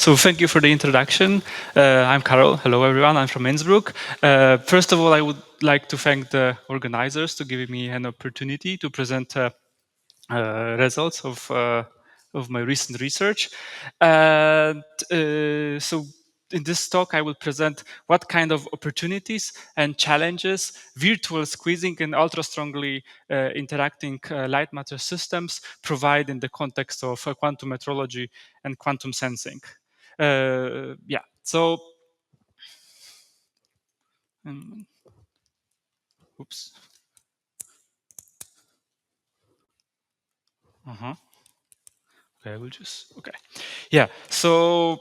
So thank you for the introduction. I'm Karol. Hello, everyone. I'm from Innsbruck. First of all, I would like to thank the organizers to giving me an opportunity to present results of my recent research. And so in this talk, I will present what kind of opportunities and challenges virtual squeezing and ultra-strongly interacting light matter systems provide in the context of quantum metrology and quantum sensing. Yeah, so, oops. Okay, I will just, okay. Yeah, so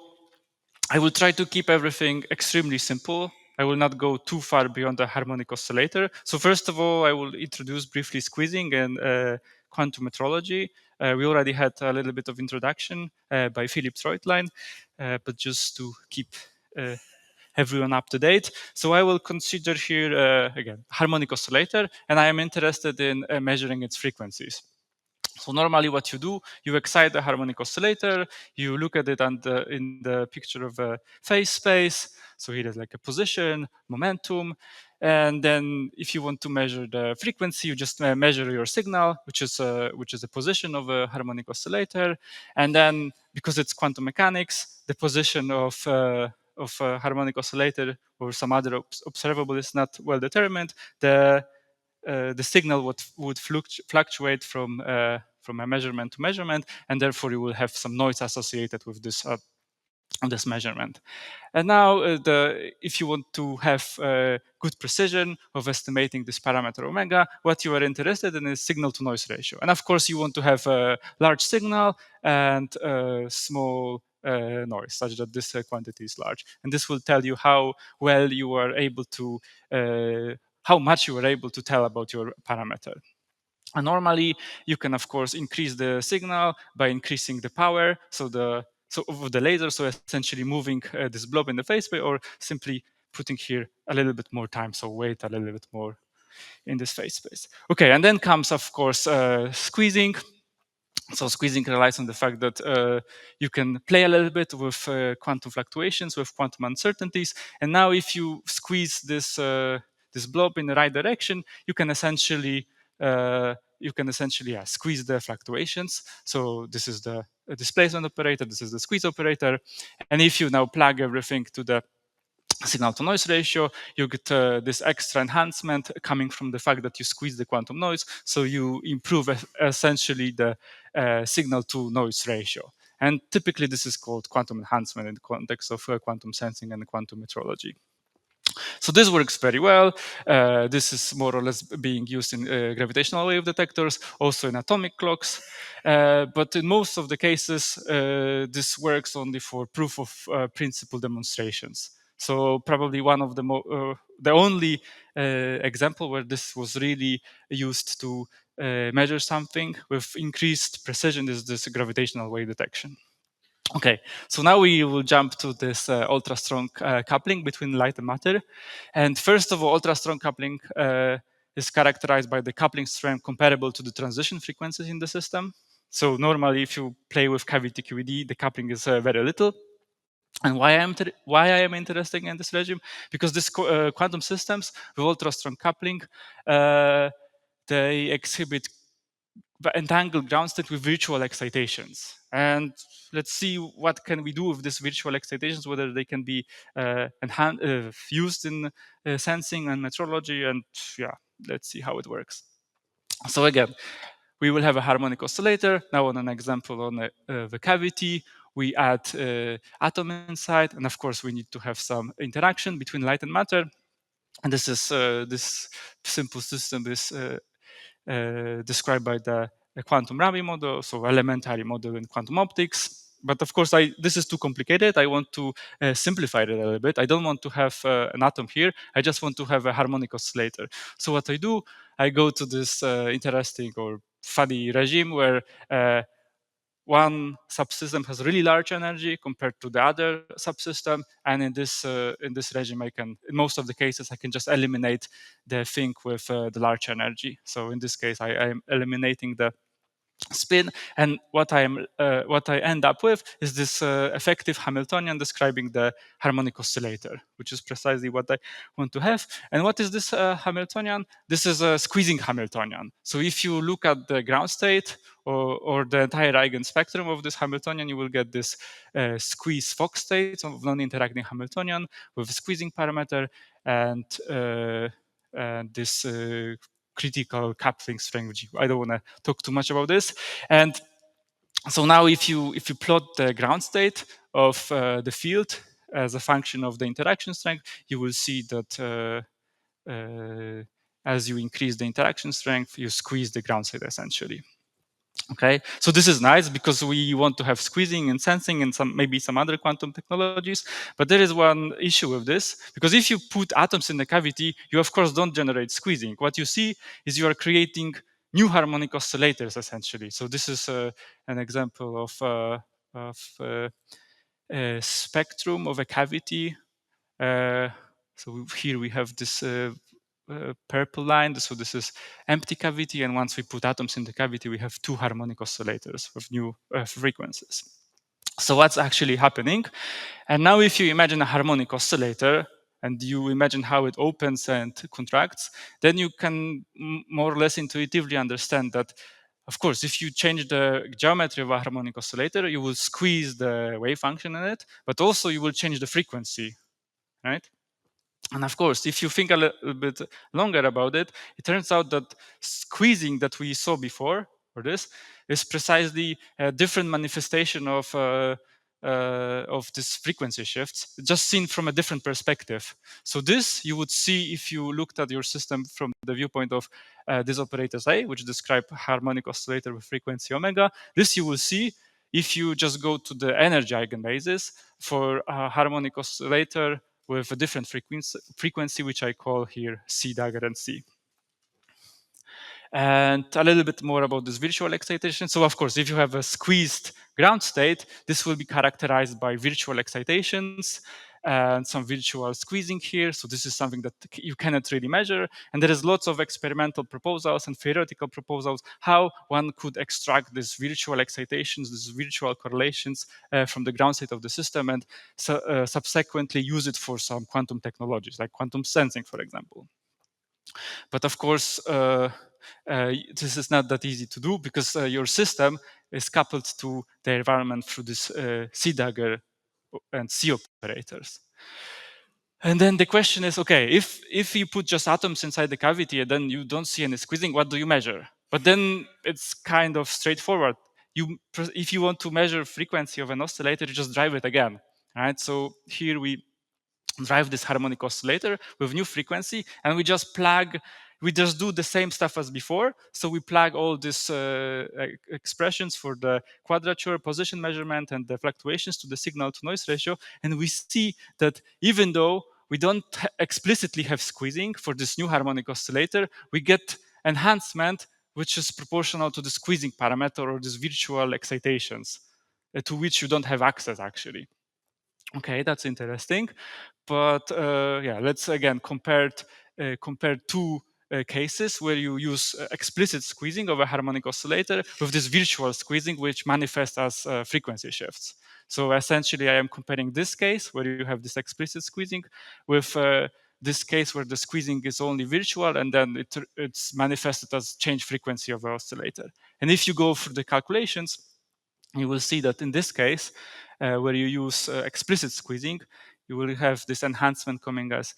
I will try to keep everything extremely simple. I will not go too far beyond the harmonic oscillator. So first of all, I will introduce briefly squeezing and quantum metrology. We already had a little bit of introduction by Philip Treutlein, but just to keep everyone up to date. So I will consider here, again, harmonic oscillator, and I am interested in measuring its frequencies. So normally what you do, you excite the harmonic oscillator, you look at it in the picture of a phase space. So here is like a position, momentum. And then if you want to measure the frequency, you just measure your signal, which is a position of a harmonic oscillator. And then because it's quantum mechanics, the position of a harmonic oscillator or some other observable is not well determined. The signal would fluctuate from a measurement to measurement, and therefore you will have some noise associated with this measurement. And now, if you want to have good precision of estimating this parameter omega, what you are interested in is signal-to-noise ratio. And of course, you want to have a large signal and a small noise, such that this quantity is large. And this will tell you how well you are able to how much you are able to tell about your parameter. And normally, you can, of course, increase the signal by increasing the power, so of the laser, so essentially moving this blob in the phase space, or simply putting here a little bit more time, so wait a little bit more in this phase space. Okay, and then comes, of course, squeezing. So squeezing relies on the fact that you can play a little bit with quantum fluctuations, with quantum uncertainties. And now if you squeeze this blob in the right direction, you can essentially squeeze the fluctuations. So this is the displacement operator, this is the squeeze operator. And if you now plug everything to the signal-to-noise ratio, you get this extra enhancement coming from the fact that you squeeze the quantum noise, so you improve essentially the signal-to-noise ratio. And typically this is called quantum enhancement in the context of quantum sensing and quantum metrology. So this works very well. This is more or less being used in gravitational wave detectors, also in atomic clocks. But in most of the cases, this works only for proof of principle demonstrations. So probably one of the only example where this was really used to measure something with increased precision is this gravitational wave detection. Okay, so now we will jump to this ultra-strong coupling between light and matter. And first of all, ultra-strong coupling is characterized by the coupling strength comparable to the transition frequencies in the system. So normally, if you play with cavity QED, the coupling is very little. And why I am interested in this regime? Because this quantum systems with ultra-strong coupling, they exhibit entangled ground state with virtual excitations. And let's see what can we do with these virtual excitations, whether they can be used in sensing and metrology. And yeah, let's see how it works. So again, we will have a harmonic oscillator. Now on an example on the cavity, we add atom inside. And of course, we need to have some interaction between light and matter. And this simple system is described by the quantum Rabi model, so elementary model in quantum optics. But of course, this is too complicated. I want to simplify it a little bit. I don't want to have an atom here. I just want to have a harmonic oscillator. So what I do, I go to this interesting or funny regime where one subsystem has really large energy compared to the other subsystem, and in this regime, in most of the cases, I can just eliminate the thing with the large energy. So in this case, I am eliminating the spin, and what I end up with is this effective Hamiltonian describing the harmonic oscillator, which is precisely what I want to have. And what is this Hamiltonian? This is a squeezing Hamiltonian. So if you look at the ground state or the entire eigenspectrum of this Hamiltonian, you will get this squeeze Fock state of non-interacting Hamiltonian with a squeezing parameter and this critical coupling strength G. I don't want to talk too much about this. And so now if you plot the ground state of the field as a function of the interaction strength, you will see that as you increase the interaction strength, you squeeze the ground state essentially. Okay, so this is nice because we want to have squeezing and sensing and maybe some other quantum technologies. But there is one issue with this, because if you put atoms in the cavity, you of course don't generate squeezing. What you see is you are creating new harmonic oscillators essentially. So this is an example of a spectrum of a cavity. So here we have this purple line. So this is empty cavity, and once we put atoms in the cavity, we have two harmonic oscillators with new frequencies. So what's actually happening? And now if you imagine a harmonic oscillator and you imagine how it opens and contracts, then you can more or less intuitively understand that, of course, if you change the geometry of a harmonic oscillator, you will squeeze the wave function in it, but also you will change the frequency, right? And of course, if you think a little bit longer about it, it turns out that squeezing that we saw before, or this, is precisely a different manifestation of this frequency shifts, just seen from a different perspective. So this you would see if you looked at your system from the viewpoint of these operators A, which describe harmonic oscillator with frequency omega. This you will see if you just go to the energy eigenbasis for a harmonic oscillator with a different frequency, which I call here C dagger and C. And a little bit more about this virtual excitation. So of course, if you have a squeezed ground state, this will be characterized by virtual excitations and some virtual squeezing here. So this is something that you cannot really measure. And there is lots of experimental proposals and theoretical proposals how one could extract these virtual excitations, these virtual correlations from the ground state of the system and subsequently use it for some quantum technologies like quantum sensing, for example. But of course, this is not that easy to do because your system is coupled to the environment through this C dagger and C operators. And then the question is, okay, if you put just atoms inside the cavity and then you don't see any squeezing, what do you measure? But then it's kind of straightforward. If you want to measure frequency of an oscillator, you just drive it again, right? So here we drive this harmonic oscillator with new frequency, and we just do the same stuff as before. So we plug all these expressions for the quadrature, position measurement, and the fluctuations to the signal to noise ratio. And we see that even though we don't explicitly have squeezing for this new harmonic oscillator, we get enhancement which is proportional to the squeezing parameter or these virtual excitations to which you don't have access actually. Okay, that's interesting. But yeah, let's again compare two cases where you use explicit squeezing of a harmonic oscillator with this virtual squeezing, which manifests as frequency shifts. So essentially, I am comparing this case where you have this explicit squeezing with this case where the squeezing is only virtual, and then it's manifested as change frequency of the oscillator. And if you go through the calculations, you will see that in this case, where you use explicit squeezing, you will have this enhancement coming as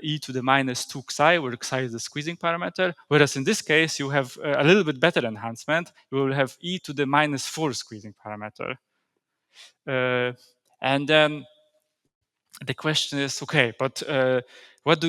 e to the minus 2 xi, where xi is the squeezing parameter. Whereas in this case, you have a little bit better enhancement. You will have e to the minus 4 squeezing parameter. And then the question is, okay, but what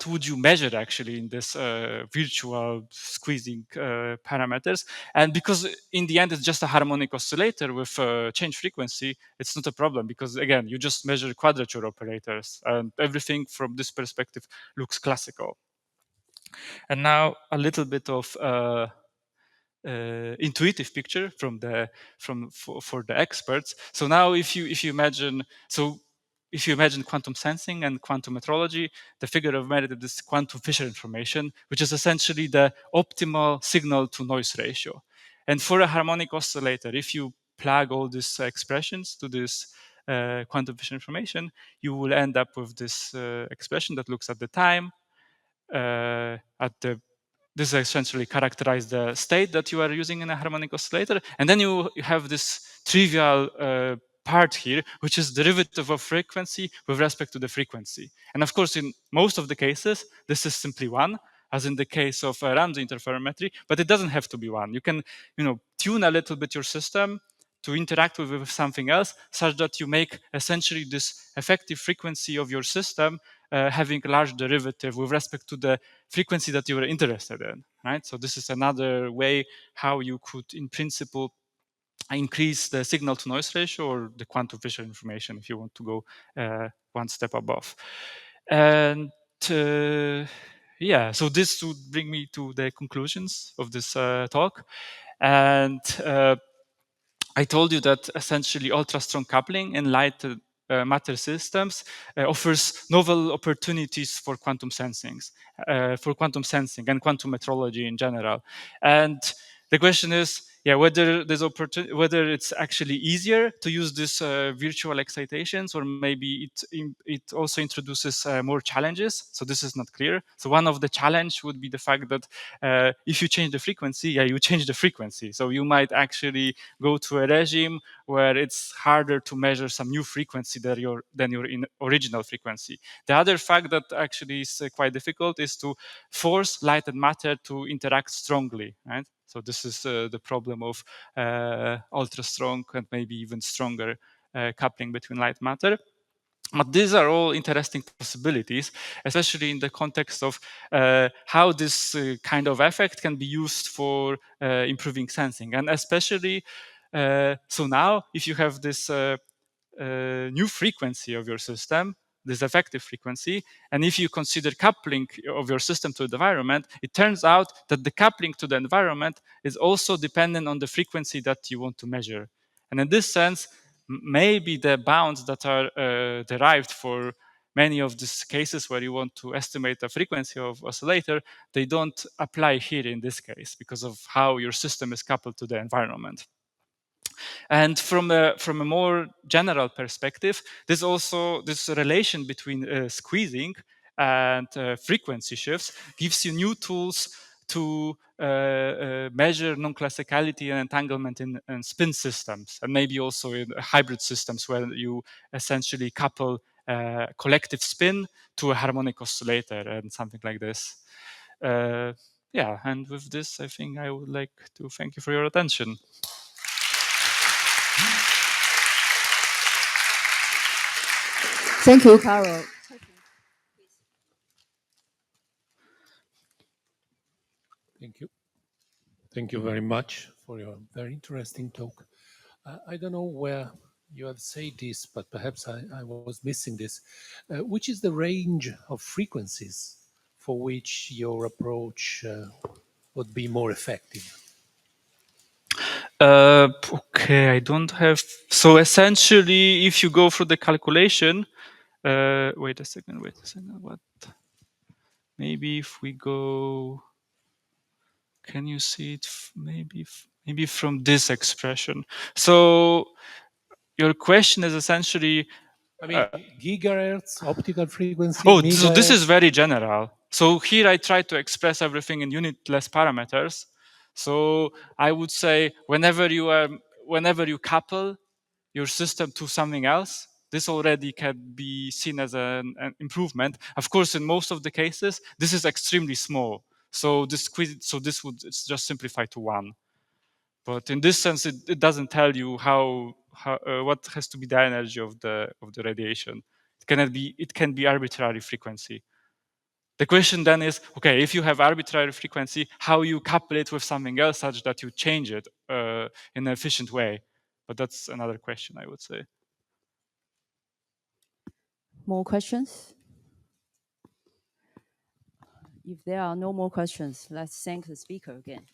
would you measure actually in this virtual squeezing parameters? And because in the end it's just a harmonic oscillator with change frequency, it's not a problem because again you just measure quadrature operators and everything from this perspective looks classical. And now a little bit of intuitive picture for the experts. So now if you imagine, so if you imagine quantum sensing and quantum metrology, the figure of merit is quantum Fisher information, which is essentially the optimal signal to noise ratio. And for a harmonic oscillator, if you plug all these expressions to this quantum Fisher information, you will end up with this expression that looks at the time, this essentially characterizes the state that you are using in a harmonic oscillator. And then you have this trivial part here, which is derivative of frequency with respect to the frequency. And of course, in most of the cases, this is simply one, as in the case of Ramsey interferometry, but it doesn't have to be one. You can, tune a little bit your system to interact with something else, such that you make essentially this effective frequency of your system having a large derivative with respect to the frequency that you were interested in, right? So this is another way how you could, in principle, increase the signal to noise ratio or the quantum Fisher information if you want to go one step above. And yeah, so this would bring me to the conclusions of this talk. And I told you that essentially ultra-strong coupling in light matter systems offers novel opportunities for quantum sensing and quantum metrology in general. And the question is, whether whether it's actually easier to use this virtual excitations, or maybe it also introduces more challenges. So this is not clear. So one of the challenge would be the fact that if you change the frequency, you change the frequency. So you might actually go to a regime where it's harder to measure some new frequency than your original frequency. The other fact that actually is quite difficult is to force light and matter to interact strongly, right? So this is the problem of ultra strong and maybe even stronger coupling between light and matter. But these are all interesting possibilities, especially in the context of how this kind of effect can be used for improving sensing. And especially, so now if you have this new frequency of your system, this effective frequency, and if you consider coupling of your system to the environment, it turns out that the coupling to the environment is also dependent on the frequency that you want to measure. And in this sense, maybe the bounds that are derived for many of these cases where you want to estimate the frequency of oscillator, they don't apply here in this case because of how your system is coupled to the environment. And from a more general perspective, there's also this relation between squeezing and frequency shifts gives you new tools to measure non-classicality and entanglement in spin systems, and maybe also in hybrid systems where you essentially couple collective spin to a harmonic oscillator and something like this. Yeah, and with this, I think I would like to thank you for your attention. Thank you, Karol. Thank you. Thank you very much for your very interesting talk. I don't know where you have said this, but perhaps I was missing this. Which is the range of frequencies for which your approach would be more effective? Okay, I don't have. So essentially, if you go through the calculation, wait a second. What? Maybe if we go, can you see it? Maybe from this expression. So your question is essentially. I mean, gigahertz, optical frequency. Oh, megahertz. so this is very general. So here I try to express everything in unitless parameters. So I would say whenever you couple your system to something else, this already can be seen as an improvement. Of course, in most of the cases, this is extremely small. So this would just simplify to 1. But in this sense, it doesn't tell you what has to be the energy of the radiation. It can be arbitrary frequency. The question then is, okay, if you have arbitrary frequency, how you couple it with something else such that you change it in an efficient way? But that's another question, I would say. More questions? If there are no more questions, let's thank the speaker again.